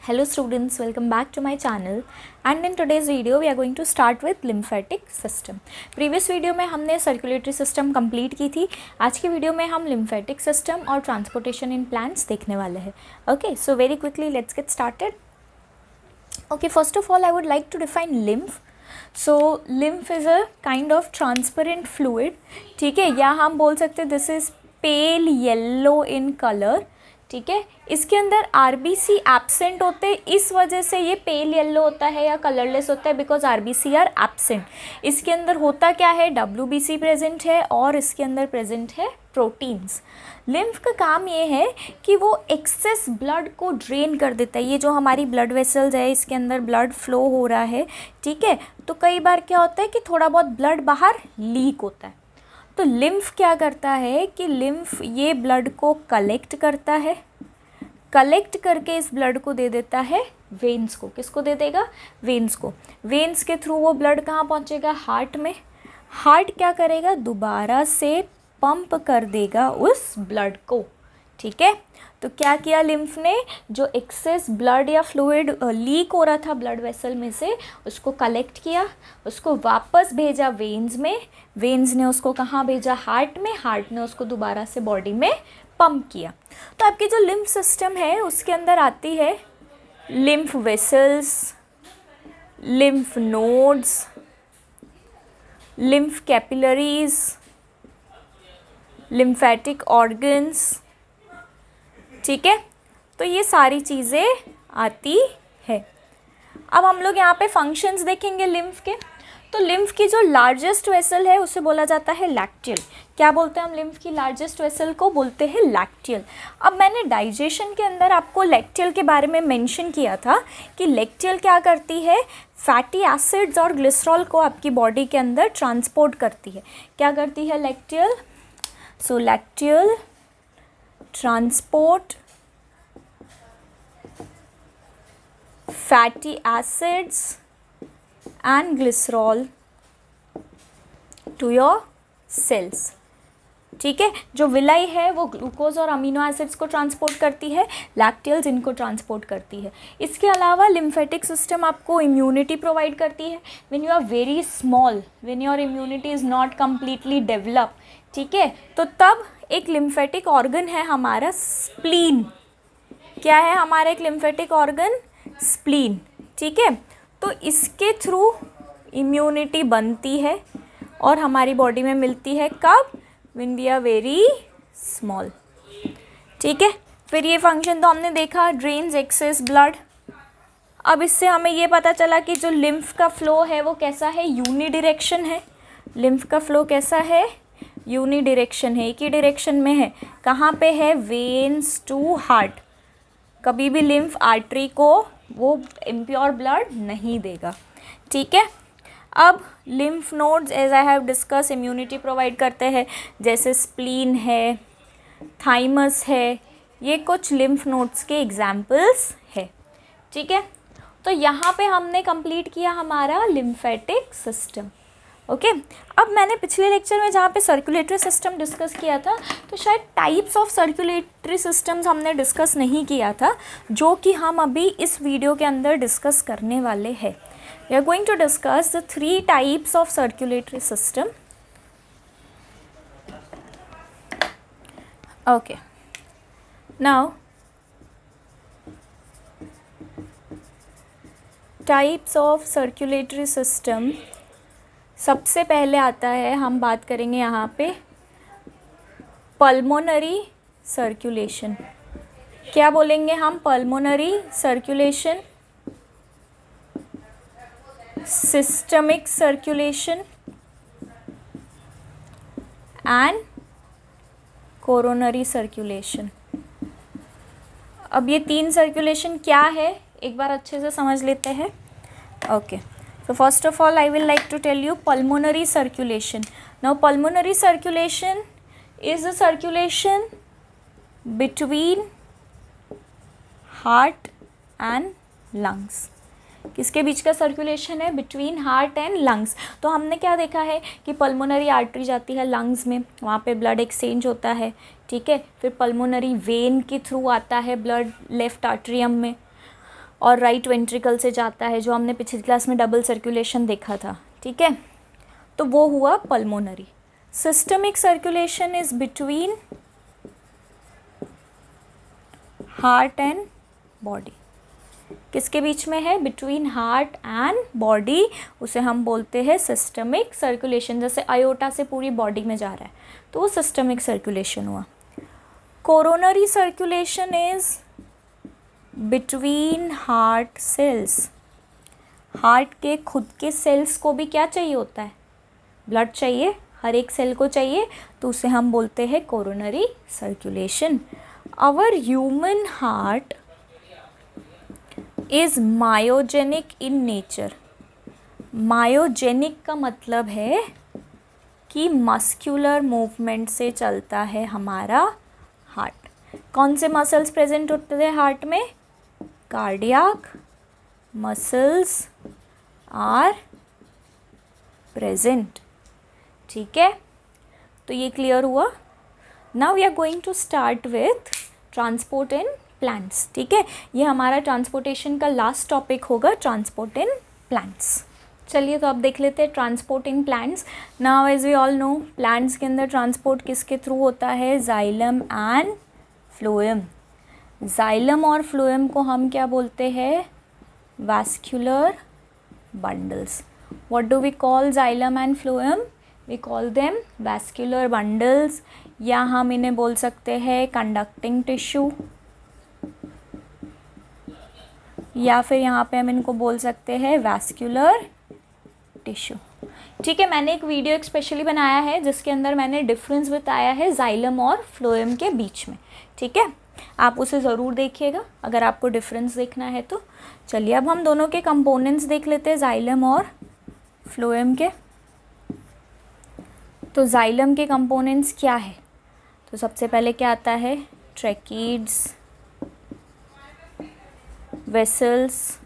Hello students, welcome back to my channel and in today's video we are going to start with lymphatic system. Previous video में हमने circulatory system complete की थी. आज की video में हम lymphatic system और transportation in plants देखने वाले हैं. Okay, so very quickly let's get started. Okay, first of all I would like to define lymph. So lymph is a kind of transparent fluid. ठीक है, या हम बोल सकते हैं this is pale yellow in color. ठीक है, इसके अंदर आरबीसी एब्सेंट होते हैं, इस वजह से ये पेल येलो होता है या कलरलेस होता है, बिकॉज आरबीसी आर एब्सेंट. इसके अंदर होता क्या है, डब्ल्यूबीसी प्रेजेंट है और इसके अंदर प्रेजेंट है प्रोटीन्स. लिम्फ का काम ये है कि वो एक्सेस ब्लड को ड्रेन कर देता है. ये जो हमारी ब्लड वेसल्स है इसके अंदर ब्लड फ्लो हो रहा है, ठीक है, तो कई बार क्या होता है कि थोड़ा बहुत ब्लड बाहर लीक होता है. तो लिम्फ क्या करता है कि लिम्फ ये ब्लड को कलेक्ट करता है, कलेक्ट करके इस ब्लड को दे देता है वेन्स को. किसको दे देगा, वेन्स को. वेन्स के थ्रू वो ब्लड कहाँ पहुँचेगा, हार्ट में. हार्ट क्या करेगा, दोबारा से पंप कर देगा उस ब्लड को. ठीक है, तो क्या किया लिम्फ ने, जो एक्सेस ब्लड या फ्लूइड लीक हो रहा था ब्लड वेसल में से, उसको कलेक्ट किया, उसको वापस भेजा वेन्स में. वेन्स ने उसको कहाँ भेजा, हार्ट में. हार्ट ने उसको दोबारा से बॉडी में पंप किया. तो आपकी जो लिम्फ सिस्टम है उसके अंदर आती है lymph vessels, lymph nodes, lymph capillaries, lymphatic organs. ठीक है, तो ये सारी चीज़ें आती है. अब हम लोग यहाँ पे फंक्शंस देखेंगे लिम्फ के. तो लिम्फ की जो लार्जेस्ट वेसल है उसे बोला जाता है लैक्टियल. क्या बोलते हैं हम लिम्फ की लार्जेस्ट वेसल को, बोलते हैं लैक्टियल. अब मैंने डाइजेशन के अंदर आपको लैक्टियल के बारे में मेंशन किया था कि लैक्टियल क्या करती है, फैटी एसिड्स और ग्लिसरॉल को आपकी बॉडी के अंदर ट्रांसपोर्ट करती है. क्या करती है lacteal, so lacteal transport fatty acids and glycerol to your cells. ठीक है, जो विलाई है वो ग्लूकोज और अमीनो एसिड्स को ट्रांसपोर्ट करती है, लैक्टियल्स इनको ट्रांसपोर्ट करती है. इसके अलावा लिम्फेटिक सिस्टम आपको इम्यूनिटी प्रोवाइड करती है. When you are very small, when your immunity is not completely develop, ठीक है, तो तब एक लिम्फेटिक ऑर्गन है हमारा स्प्लीन. क्या है हमारा एक लिम्फेटिक ऑर्गन, स्प्लीन. ठीक है, तो इसके थ्रू इम्यूनिटी बनती है और हमारी बॉडी में मिलती है कब, when we are very small. ठीक है, फिर ये फंक्शन तो हमने देखा, ड्रेन्स एक्सेस ब्लड. अब इससे हमें ये पता चला कि जो लिम्फ का फ्लो है वो कैसा है, यूनी डायरेक्शन है. लिम्फ का फ्लो कैसा है, यूनी डायरेक्शन है, एक ही डायरेक्शन में है. कहाँ पे है, वेन्स टू हार्ट. कभी भी लिम्फ आर्टरी को वो इम्प्योर ब्लड नहीं देगा. ठीक है, अब lymph nodes as I have discuss immunity provide करते हैं, जैसे स्प्लीन है, थाइमस है, ये कुछ लिम्फ नोड्स के एग्जाम्पल्स है. ठीक है, तो यहाँ पे हमने कंप्लीट किया हमारा लिम्फेटिक सिस्टम. ओके, अब मैंने पिछले लेक्चर में जहाँ पे सर्कुलेटरी सिस्टम डिस्कस किया था, तो शायद टाइप्स ऑफ सर्कुलेटरी सिस्टम्स हमने डिस्कस नहीं किया था, जो कि हम अभी इस वीडियो के अंदर डिस्कस करने वाले हैं. We are going to discuss the 3 types of circulatory system. Okay, now types of circulatory system. सबसे पहले आता है, हम बात करेंगे यहाँ पे पल्मोनरी सर्कुलेशन. क्या बोलेंगे हम, pulmonary circulation, systemic circulation and coronary circulation. अब ये 3 सर्कुलेशन क्या है एक बार अच्छे से समझ लेते हैं. Okay, so first of all I will like to tell you pulmonary circulation. Now pulmonary circulation is a circulation between heart and lungs. किसके बीच का सर्कुलेशन है, बिटवीन हार्ट एंड लंग्स. तो हमने क्या देखा है कि पल्मोनरी आर्टरी जाती है लंग्स में, वहाँ पे ब्लड एक्सचेंज होता है. ठीक है, फिर पल्मोनरी वेन के थ्रू आता है ब्लड लेफ्ट आर्ट्रियम में. और राइट वेंट्रिकल से जाता है, जो हमने पिछली क्लास में डबल सर्कुलेशन देखा था, ठीक है। तो वो हुआ pulmonary. Systemic circulation is between heart and body. किसके बीच में है? Between heart and body. उसे हम बोलते हैं सिस्टमिक सर्कुलेशन। जैसे आयोटा से पूरी बॉडी में जा रहा है तो वो सिस्टमिक सर्कुलेशन हुआ। Coronary circulation is between heart cells. Heart के खुद के सेल्स को भी क्या चाहिए होता है? ब्लड चाहिए, हर एक सेल को चाहिए, तो उसे हम बोलते हैं coronary circulation. Our human heart is myogenic in nature. Myogenic का मतलब है कि मस्क्यूलर मूवमेंट से चलता है हमारा हार्ट। कौन से मसल्स प्रेजेंट होते हैं हार्ट में? कार्डियक मसल्स आर प्रेजेंट, ठीक है। तो ये क्लियर हुआ। Now we are going to start with transport in plants, ठीक है। ये हमारा ट्रांसपोर्टेशन का लास्ट टॉपिक होगा, ट्रांसपोर्ट इन प्लांट्स। चलिए तो अब देख लेते हैं transport in plants. Now as we all know, plants के अंदर ट्रांसपोर्ट किसके थ्रू होता है? Xylem and phloem. जाइलम और फ्लोएम को हम क्या बोलते हैं? Vascular bundles. What do we call xylem and phloem? We call them vascular bundles, या हम इन्हें बोल सकते हैं कंडक्टिंग टिश्यू, या फिर यहाँ पे हम इनको बोल सकते हैं वैस्कुलर टिश्यू, ठीक है। मैंने एक वीडियो एक स्पेशली बनाया है जिसके अंदर मैंने डिफरेंस बताया है जाइलम और फ्लोएम के बीच में, ठीक है। आप उसे ज़रूर देखिएगा अगर आपको डिफरेंस देखना है तो। चलिए अब हम दोनों के कंपोनेंट्स देख लेते हैं, जाइलम और फ्लोएम के। तो जाइलम के कंपोनेंट्स क्या है? तो सबसे पहले क्या आता है? ट्रैकीड्स, वेसल्स,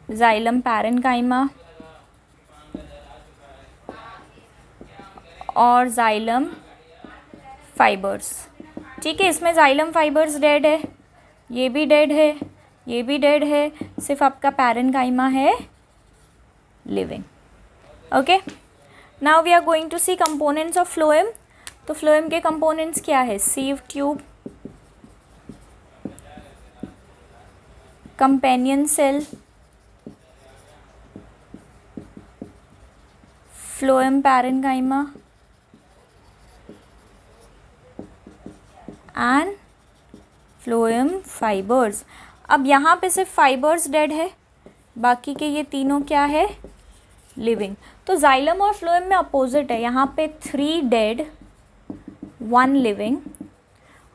जाइलम पैरेन्काइमा और जाइलम फाइबर्स, ठीक है। इसमें जाइलम फाइबर्स डेड है, ये भी डेड है, ये भी डेड है, सिर्फ आपका पैरेन्काइमा है living, okay. Now we are going to see components of phloem. तो फ्लोएम के कंपोनेंट्स क्या है? Sieve tube, companion cell, phloem parenchyma and phloem fibres. अब यहाँ पे सिर्फ फाइबर्स डेड है, बाकी के ये तीनों क्या है? लिविंग। तो जाइलम और फ्लोएम में अपोजिट है, यहाँ पे 3 डेड 1 लिविंग,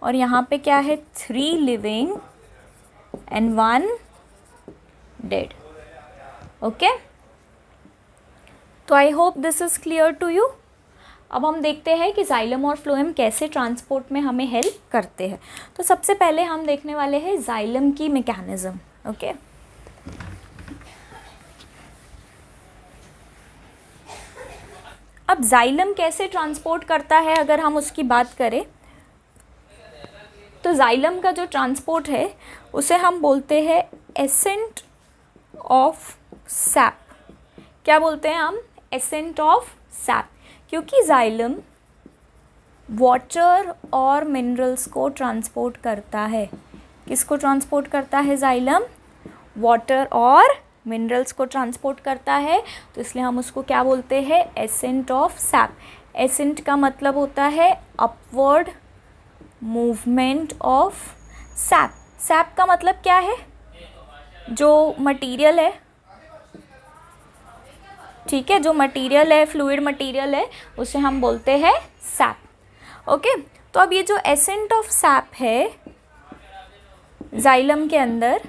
और यहाँ पे क्या है? 3 लिविंग एंड 1 डेड, ओके। तो I hope this is clear to you. अब हम देखते हैं कि जाइलम और फ्लोएम कैसे ट्रांसपोर्ट में हमें हेल्प करते हैं। तो सबसे पहले हम देखने वाले हैं जाइलम की मैकेनिज्म, ओके। अब जाइलम कैसे ट्रांसपोर्ट करता है अगर हम उसकी बात करें, तो जाइलम का जो ट्रांसपोर्ट है उसे हम बोलते हैं एसेंट ऑफ सैप। क्या बोलते हैं हम? एसेंट ऑफ सैप, क्योंकि जाइलम वाटर और मिनरल्स को ट्रांसपोर्ट करता है। किसको ट्रांसपोर्ट करता है जाइलम? वाटर और मिनरल्स को ट्रांसपोर्ट करता है, तो इसलिए हम उसको क्या बोलते हैं? Ascent of SAP. एसेंट का मतलब होता है upward movement of SAP. SAP का मतलब क्या है? जो मटेरियल है, ठीक है, जो मटेरियल है, फ्लूइड मटेरियल है, उसे हम बोलते हैं सैप, ओके। तो अब ये जो एसेंट ऑफ सैप है जाइलम के अंदर,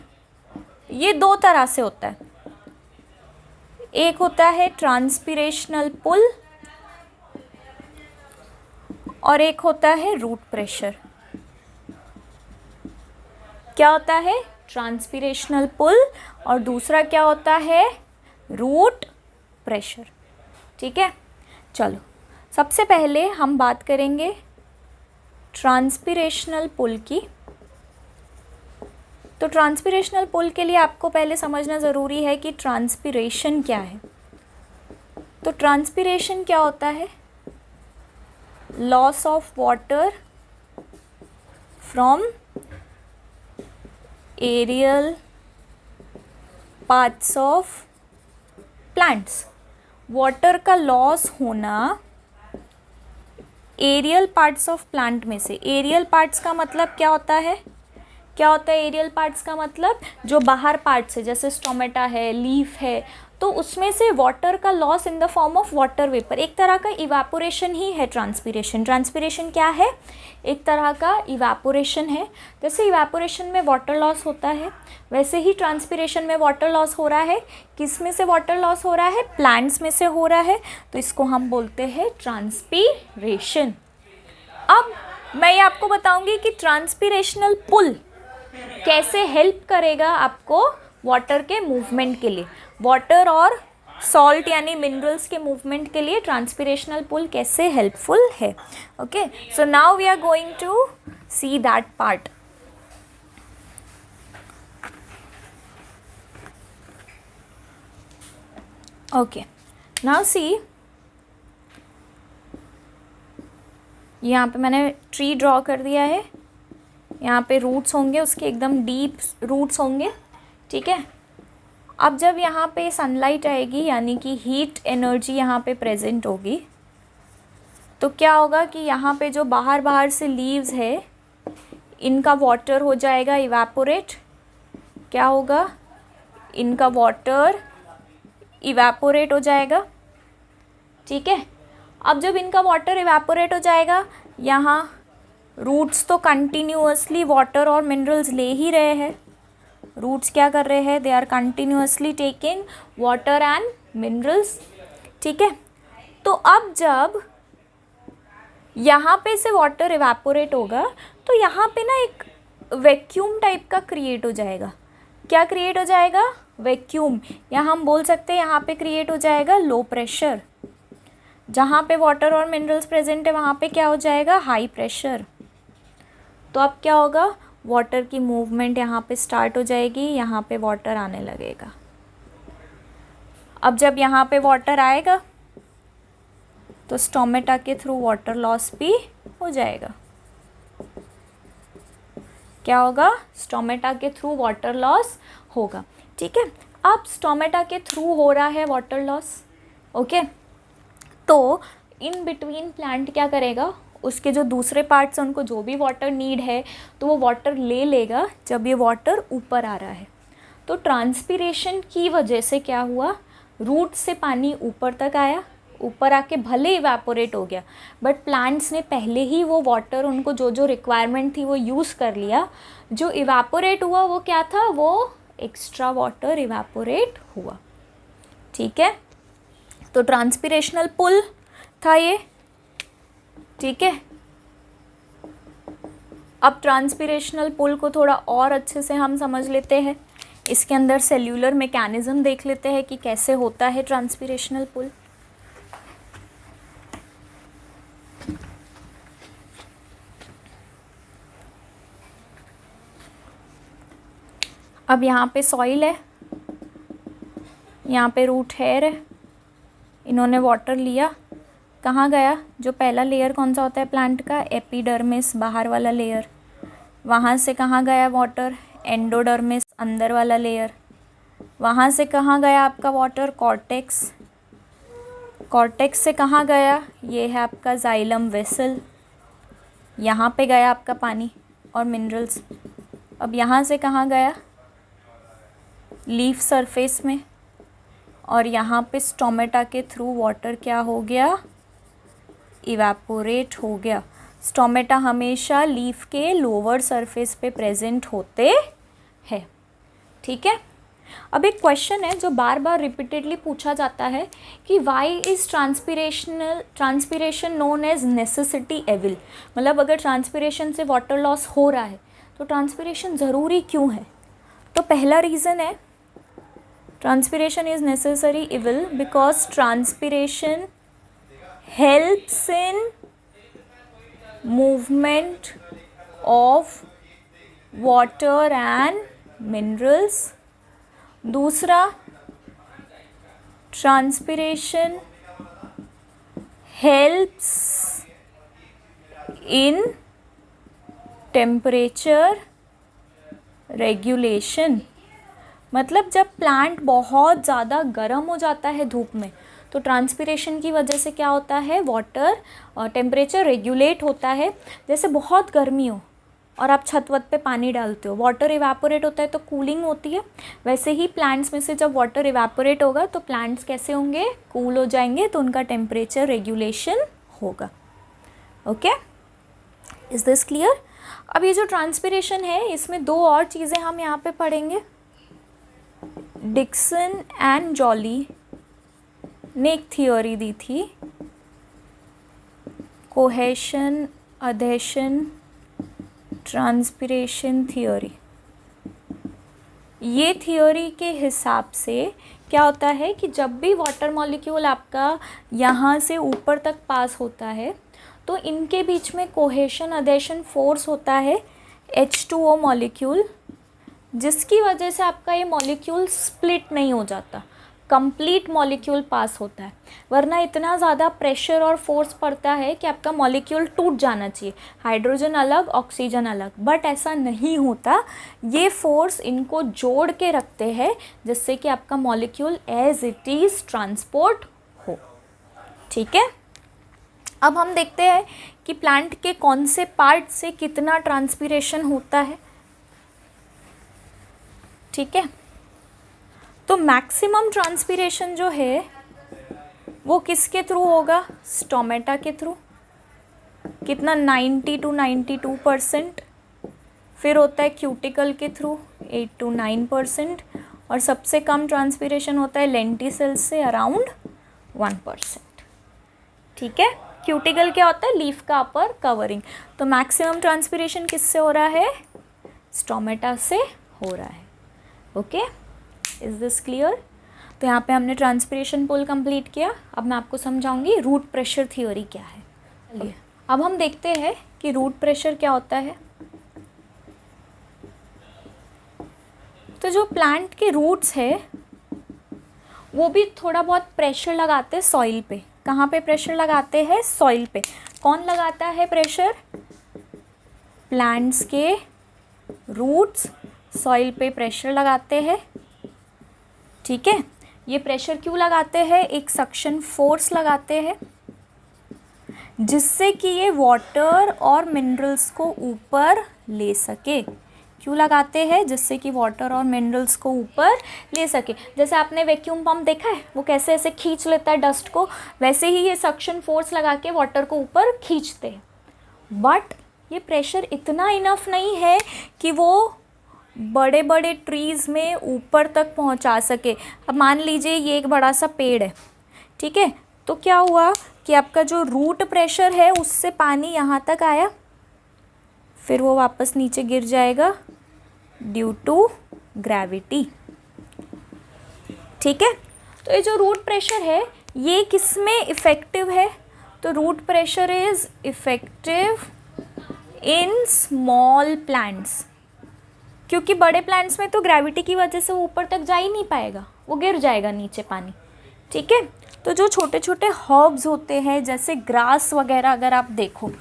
ये 2 तरह से होता है। एक होता है ट्रांसपिरेशनल पुल और एक होता है रूट प्रेशर। क्या होता है? ट्रांसपिरेशनल पुल, और दूसरा क्या होता है? रूट प्रेशर, ठीक है। चलो सबसे पहले हम बात करेंगे ट्रांसपिरेशनल पुल की। तो ट्रांसपिरेशनल पुल के लिए आपको पहले समझना ज़रूरी है कि ट्रांसपिरेशन क्या है। तो ट्रांसपिरेशन क्या होता है? Loss of water from aerial parts of plants. Water का लॉस होना एरियल पार्ट्स ऑफ प्लांट में से। एरियल पार्ट्स का मतलब क्या होता है? क्या होता है एरियल पार्ट्स का मतलब? जो बाहर पार्ट्स है, जैसे स्टोमेटा है, लीफ है, तो उसमें से वाटर का loss in the form of water vapour. एक तरह का इवापोरेशन ही है ट्रांसपिरेशन। ट्रांसपिरेशन क्या है? एक तरह का इवापोरेशन है। जैसे इवापोरेशन में वाटर लॉस होता है, वैसे ही ट्रांसपिरेशन में वाटर लॉस हो रहा है। किस में से वाटर लॉस हो रहा है? प्लांट्स में से हो रहा है, तो इसको हम बोलते हैं ट्रांसपिरेशन। अब मैं ये आपको बताऊंगी कि ट्रांसपिरेशनल पुल कैसे हेल्प करेगा आपको वाटर के मूवमेंट के लिए। वाटर और सॉल्ट यानी मिनरल्स के मूवमेंट के लिए ट्रांसपिरेशनल पुल कैसे हेल्पफुल है। Okay, so now we are going to see that part. Okay, now see, यहाँ पे मैंने ट्री ड्रॉ कर दिया है। यहाँ पे रूट्स होंगे, उसके एकदम डीप रूट्स होंगे, ठीक है। अब जब यहाँ पे सनलाइट आएगी यानी कि हीट एनर्जी यहाँ पे प्रेजेंट होगी, तो क्या होगा कि यहाँ पे जो बाहर बाहर से लीव्स है, इनका वाटर हो जाएगा इवेपोरेट। क्या होगा? इनका वाटर इवेपोरेट हो जाएगा, ठीक है। अब जब इनका वाटर इवेपोरेट हो जाएगा, यहाँ रूट्स तो कंटिन्यूअसली वाटर और मिनरल्स ले ही रहे हैं। रूट्स क्या कर रहे हैं? They are continuously taking water and minerals, ठीक है। तो अब जब यहाँ पे से वाटर इवेपोरेट होगा, तो यहाँ पे ना एक वैक्यूम टाइप का क्रिएट हो जाएगा। क्या क्रिएट हो जाएगा? वैक्यूम, या हम बोल सकते हैं यहाँ पे क्रिएट हो जाएगा लो प्रेशर। जहाँ पे वाटर और मिनरल्स प्रेजेंट है वहाँ पे क्या हो जाएगा? High pressure. तो अब क्या होगा? वाटर की मूवमेंट यहाँ पे स्टार्ट हो जाएगी, यहाँ पे वाटर आने लगेगा। अब जब यहाँ पे वाटर आएगा तो स्टोमेटा के थ्रू वाटर लॉस भी हो जाएगा। क्या होगा? स्टोमेटा के थ्रू वाटर लॉस होगा, ठीक है। अब स्टोमेटा के थ्रू हो रहा है वाटर लॉस, ओके। तो इन बिटवीन प्लांट क्या करेगा? उसके जो दूसरे पार्ट्स हैं उनको जो भी वाटर नीड है तो वो वाटर ले लेगा जब ये वाटर ऊपर आ रहा है। तो ट्रांसपिरेशन की वजह से क्या हुआ? रूट से पानी ऊपर तक आया, ऊपर आके भले इवेपोरेट हो गया, बट प्लांट्स ने पहले ही वो वाटर, उनको जो जो रिक्वायरमेंट थी वो यूज़ कर लिया। जो इवेपोरेट हुआ वो क्या था? वो एक्स्ट्रा वाटर इवेपोरेट हुआ, ठीक है। तो ट्रांसपिरेशनल पुल था ये, ठीक है। अब ट्रांसपिरेशनल पुल को थोड़ा और अच्छे से हम समझ लेते हैं। इसके अंदर सेल्यूलर मैकेनिज्म देख लेते हैं कि कैसे होता है ट्रांसपिरेशनल पुल। अब यहाँ पे सॉइल है, यहाँ पे रूट हेयर है, इन्होंने वाटर लिया, कहाँ गया? जो पहला लेयर कौन सा होता है प्लांट का? एपिडर्मिस, बाहर वाला लेयर। वहाँ से कहाँ गया वाटर? एंडोडर्मिस, अंदर वाला लेयर। वहाँ से कहाँ गया आपका वाटर? कॉर्टेक्स। कॉर्टेक्स से कहाँ गया? ये है आपका जाइलम वेसल। यहाँ पे गया आपका पानी और मिनरल्स। अब यहाँ से कहाँ गया? लीफ सरफेस में, और यहाँ पे स्टोमेटा के थ्रू वाटर क्या हो गया? इवेपोरेट हो गया। स्टोमेटा हमेशा लीफ के लोअर सरफेस पे प्रेजेंट होते हैं, ठीक है। अब एक क्वेश्चन है जो बार बार रिपीटेडली पूछा जाता है कि why is transpiration known as necessity evil. मतलब अगर ट्रांसपिरेशन से वाटर लॉस हो रहा है तो ट्रांसपिरेशन ज़रूरी क्यों है? तो पहला रीज़न है transpiration is necessary evil because transpiration helps in movement of water and minerals. दूसरा, transpiration helps in temperature regulation. मतलब जब प्लांट बहुत ज़्यादा गर्म हो जाता है धूप में, तो ट्रांसपिरेशन की वजह से क्या होता है, वाटर टेम्परेचर रेगुलेट होता है। जैसे बहुत गर्मी हो और आप छत वत पे पानी डालते हो, वाटर इवेपोरेट होता है तो कूलिंग होती है। वैसे ही प्लांट्स में से जब वाटर इवेपोरेट होगा तो प्लांट्स कैसे होंगे, कूल हो जाएंगे, तो उनका टेम्परेचर रेगुलेशन होगा। Okay, is this clear? अब ये जो ट्रांसपिरेशन है, इसमें दो और चीज़ें हम यहाँ पे पढ़ेंगे। डिक्सन एंड जॉली ने एक थियोरी दी थी, कोहेशन अधेशन ट्रांसपिरेशन थियोरी। ये थियोरी के हिसाब से क्या होता है कि जब भी वाटर मॉलिक्यूल आपका यहाँ से ऊपर तक पास होता है, तो इनके बीच में कोहेशन अधेशन फोर्स होता है H2O मॉलिक्यूल, जिसकी वजह से आपका ये मॉलिक्यूल स्प्लिट नहीं हो जाता, कंप्लीट मॉलिक्यूल पास होता है। वरना इतना ज़्यादा प्रेशर और फोर्स पड़ता है कि आपका मॉलिक्यूल टूट जाना चाहिए, हाइड्रोजन अलग ऑक्सीजन अलग, बट ऐसा नहीं होता। ये फोर्स इनको जोड़ के रखते हैं जिससे कि आपका molecule as it is transport हो। ठीक है, अब हम देखते हैं कि प्लांट के कौन से पार्ट से कितना ट्रांसपिरेशन होता है। ठीक है, तो मैक्सिमम ट्रांसपिरेशन जो है वो किसके थ्रू होगा, स्टोमेटा के थ्रू। कितना, 90 to 92%। फिर होता है क्यूटिकल के थ्रू 8 to 9%। और सबसे कम ट्रांसपिरेशन होता है लेंटिसेल्स से, अराउंड 1%। ठीक है, क्यूटिकल क्या होता है, लीफ का अपर कवरिंग। तो मैक्सिमम ट्रांसपिरेशन किससे हो रहा है, स्टोमेटा से हो रहा है। Okay, is this clear? तो यहाँ पे हमने ट्रांसपिरेशन पुल कंप्लीट किया। अब मैं आपको समझाऊंगी रूट प्रेशर थ्योरी क्या है। चलिए अब हम देखते हैं कि रूट प्रेशर क्या होता है। तो जो प्लांट के रूट्स है वो भी थोड़ा बहुत प्रेशर लगाते हैं सॉइल पे। कहाँ पे प्रेशर लगाते हैं, सॉइल पे। कौन लगाता है प्रेशर, प्लांट्स के रूट्स सॉइल पे प्रेशर लगाते हैं। ठीक है, ये प्रेशर क्यों लगाते हैं, एक सक्शन फोर्स लगाते हैं जिससे कि ये वाटर और मिनरल्स को ऊपर ले सके। क्यों लगाते हैं, जिससे कि वाटर और मिनरल्स को ऊपर ले सके। जैसे आपने वैक्यूम पंप देखा है, वो कैसे ऐसे खींच लेता है डस्ट को, वैसे ही ये सक्शन फोर्स लगा के वाटर को ऊपर खींचते हैं। बट ये प्रेशर इतना इनफ नहीं है कि वो बड़े बड़े ट्रीज़ में ऊपर तक पहुंचा सके। अब मान लीजिए ये एक बड़ा सा पेड़ है, ठीक है, तो क्या हुआ कि आपका जो रूट प्रेशर है उससे पानी यहाँ तक आया, फिर वो वापस नीचे गिर जाएगा ड्यू टू ग्रेविटी। ठीक है, तो ये जो रूट प्रेशर है ये किस में इफ़ेक्टिव है, तो root pressure is effective in small plants. क्योंकि बड़े प्लांट्स में तो ग्रेविटी की वजह से वो ऊपर तक जा ही नहीं पाएगा, वो गिर जाएगा नीचे पानी। ठीक है, तो जो छोटे छोटे हर्ब्स होते हैं जैसे ग्रास वगैरह अगर आप देखो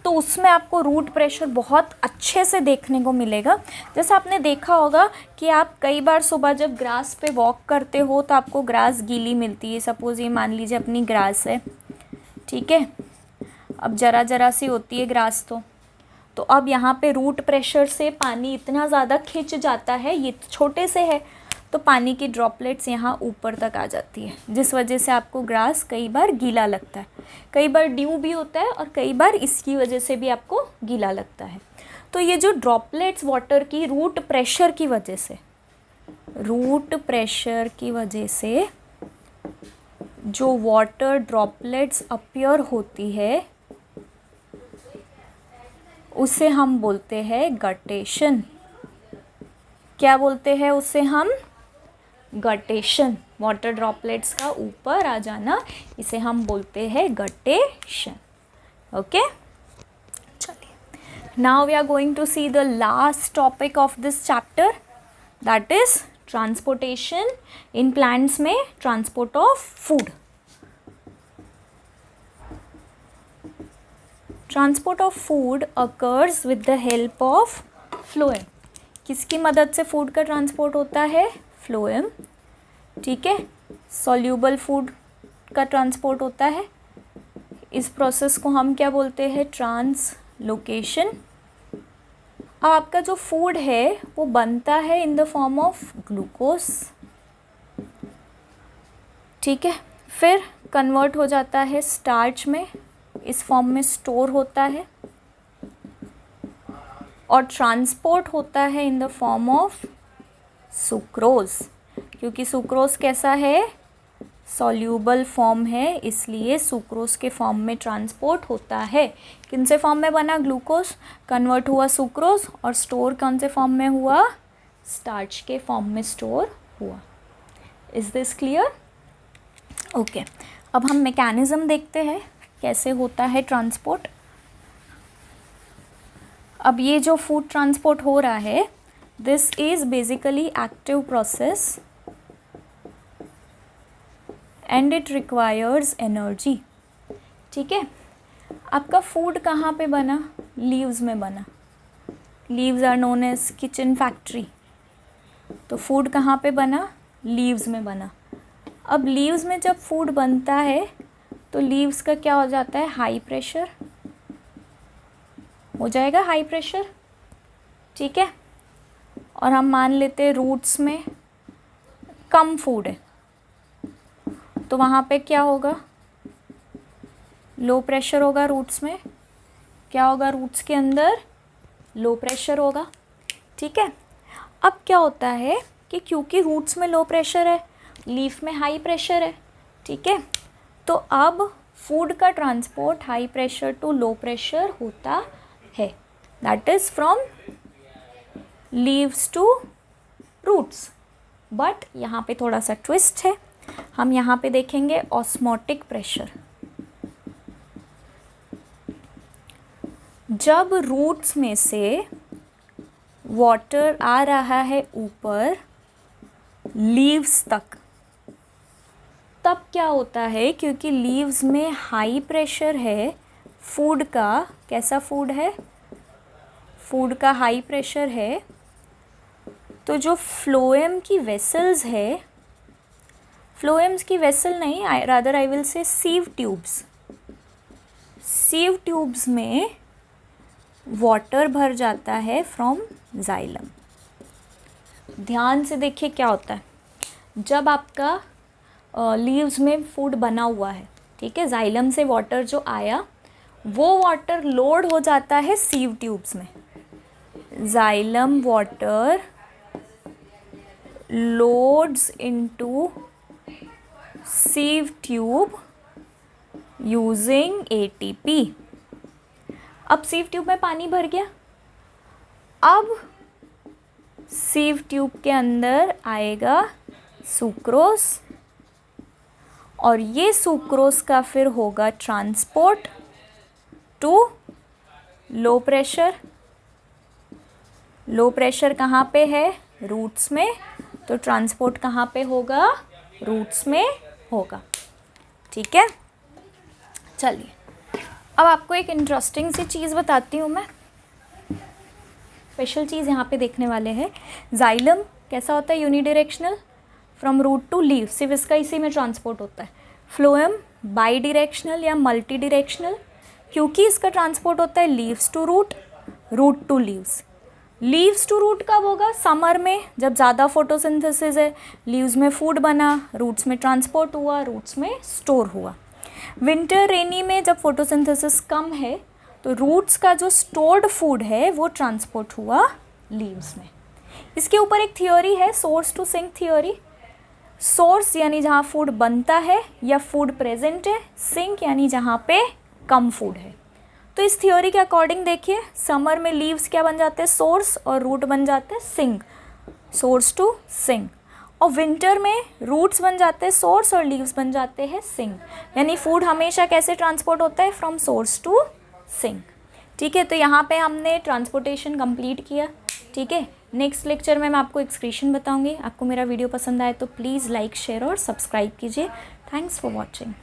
तो उसमें आपको रूट प्रेशर बहुत अच्छे से देखने को मिलेगा। जैसे आपने देखा होगा कि आप कई बार सुबह जब ग्रास पे वॉक करते हो तो आपको ग्रास गीली मिलती है। सपोज़ ये मान लीजिए अपनी ग्रास है, ठीक है, अब ज़रा ज़रा सी होती है ग्रास, तो अब यहाँ पे रूट प्रेशर से पानी इतना ज़्यादा खिंच जाता है, ये छोटे से है तो पानी की ड्रॉपलेट्स यहाँ ऊपर तक आ जाती है, जिस वजह से आपको ग्रास कई बार गीला लगता है। कई बार ड्यू भी होता है और कई बार इसकी वजह से भी आपको गीला लगता है। तो ये जो ड्रॉपलेट्स वाटर की रूट प्रेशर की वजह से जो वाटर ड्रॉपलेट्स अपीयर होती है उसे हम बोलते हैं गटेशन। क्या बोलते हैं उसे हम, गटेशन। वाटर ड्रॉपलेट्स का ऊपर आ जाना, इसे हम बोलते हैं गटेशन। ओके, चलिए now we are going to see the last topic of this chapter, that is transportation in plants में, transport of food. Transport of food occurs with the help of phloem. किसकी मदद से food का transport होता है? Phloem. ठीक है, soluble food का ट्रांसपोर्ट होता है। इस प्रोसेस को हम क्या बोलते हैं? ट्रांसलोकेशन। अब आपका जो फूड है वो बनता है in the form of glucose. ठीक है, फिर कन्वर्ट हो जाता है स्टार्च में, इस फॉर्म में स्टोर होता है और ट्रांसपोर्ट होता है in the form of sucrose. क्योंकि सुक्रोज कैसा है? सॉल्यूबल फॉर्म है, इसलिए सुक्रोज के फॉर्म में ट्रांसपोर्ट होता है। किन से फॉर्म में बना? ग्लूकोज, कन्वर्ट हुआ सुक्रोज और स्टोर कौन से फॉर्म में हुआ? स्टार्च के फॉर्म में स्टोर हुआ। Is this clear? ओके, अब हम मैकेनिज्म देखते हैं कैसे होता है ट्रांसपोर्ट। अब ये जो फूड ट्रांसपोर्ट हो रहा है, this is basically active process and it requires energy. ठीक है, आपका फूड कहाँ पे बना? लीव्स में बना। Leaves are known as kitchen factory. तो फूड कहाँ पे बना? लीव्स में बना। अब लीव्स में जब फूड बनता है तो लीव्स का क्या हो जाता है? हाई प्रेशर हो जाएगा, हाई प्रेशर। ठीक है, और हम मान लेते हैं रूट्स में कम फूड है तो वहाँ पे क्या होगा? लो प्रेशर होगा रूट्स में। क्या होगा? रूट्स के अंदर लो प्रेशर होगा। ठीक है, अब क्या होता है कि क्योंकि रूट्स में लो प्रेशर है, लीफ में हाई प्रेशर है। ठीक है, तो अब फूड का transport high pressure to low pressure होता है, that is from leaves to roots. But यहाँ पे थोड़ा सा ट्विस्ट है, हम यहाँ पे देखेंगे ऑस्मोटिक प्रेशर। जब रूट्स में से वाटर आ रहा है ऊपर लीव्स तक, तब क्या होता है? क्योंकि लीव्स में हाई प्रेशर है फूड का, कैसा फूड है? फूड का हाई प्रेशर है, तो जो फ्लोएम की वेसल्स है, फ्लोएम्स की वेसल नहीं, rather I will say sieve tubes. Sieve tubes में वाटर भर जाता है फ्रॉम जाइलम। ध्यान से देखिए क्या होता है। जब आपका लीव्स में फूड बना हुआ है, ठीक है, जाइलम से वाटर जो आया वो वाटर लोड हो जाता है सीव ट्यूब्स में। Xylem water loads into sieve tube using ATP। अब सीव ट्यूब में पानी भर गया। अब सीव ट्यूब के अंदर आएगा सुक्रोज और ये सुक्रोज का फिर होगा transport to low pressure. Low pressure कहाँ पे है? रूट्स में। तो ट्रांसपोर्ट कहाँ पे होगा? रूट्स में होगा। ठीक है, चलिए अब आपको एक इंटरेस्टिंग सी चीज़ बताती हूँ मैं। स्पेशल चीज़ यहाँ पे देखने वाले हैं। जाइलम कैसा होता है? Unidirectional from root to leaf, सिर्फ इसका इसी में ट्रांसपोर्ट होता है। फ्लोएम बाई डायरेक्शनल या मल्टी डायरेक्शनल, क्योंकि इसका ट्रांसपोर्ट होता है leaves to root, root to leaves. Leaves to root कब होगा? समर में, जब ज़्यादा फोटोसिंथेसिस है, लीव्स में फूड बना, रूट्स में ट्रांसपोर्ट हुआ, रूट्स में स्टोर हुआ। विंटर रेनी में जब फोटोसिंथेसिस कम है तो रूट्स का जो स्टोर्ड फूड है वो ट्रांसपोर्ट हुआ लीव्स में। इसके ऊपर एक थियोरी है, source to sink theory. Source यानी जहाँ फूड बनता है या फूड प्रेजेंट है, सिंक यानी जहाँ पे कम फूड है। तो इस थियोरी के अकॉर्डिंग देखिए, समर में लीव्स क्या बन जाते हैं? सोर्स, और रूट बन जाते हैं सिंक, सोर्स टू सिंक। और विंटर में रूट्स बन जाते हैं सोर्स और लीव्स बन जाते हैं सिंक। यानी फूड हमेशा कैसे ट्रांसपोर्ट होता है? From source to sink. ठीक है, तो यहाँ पे हमने ट्रांसपोर्टेशन कंप्लीट किया। ठीक है, नेक्स्ट लेक्चर में मैं आपको एक्सक्रीशन बताऊँगी। आपको मेरा वीडियो पसंद आए तो प्लीज़ लाइक, शेयर और सब्सक्राइब कीजिए। Thanks for watching.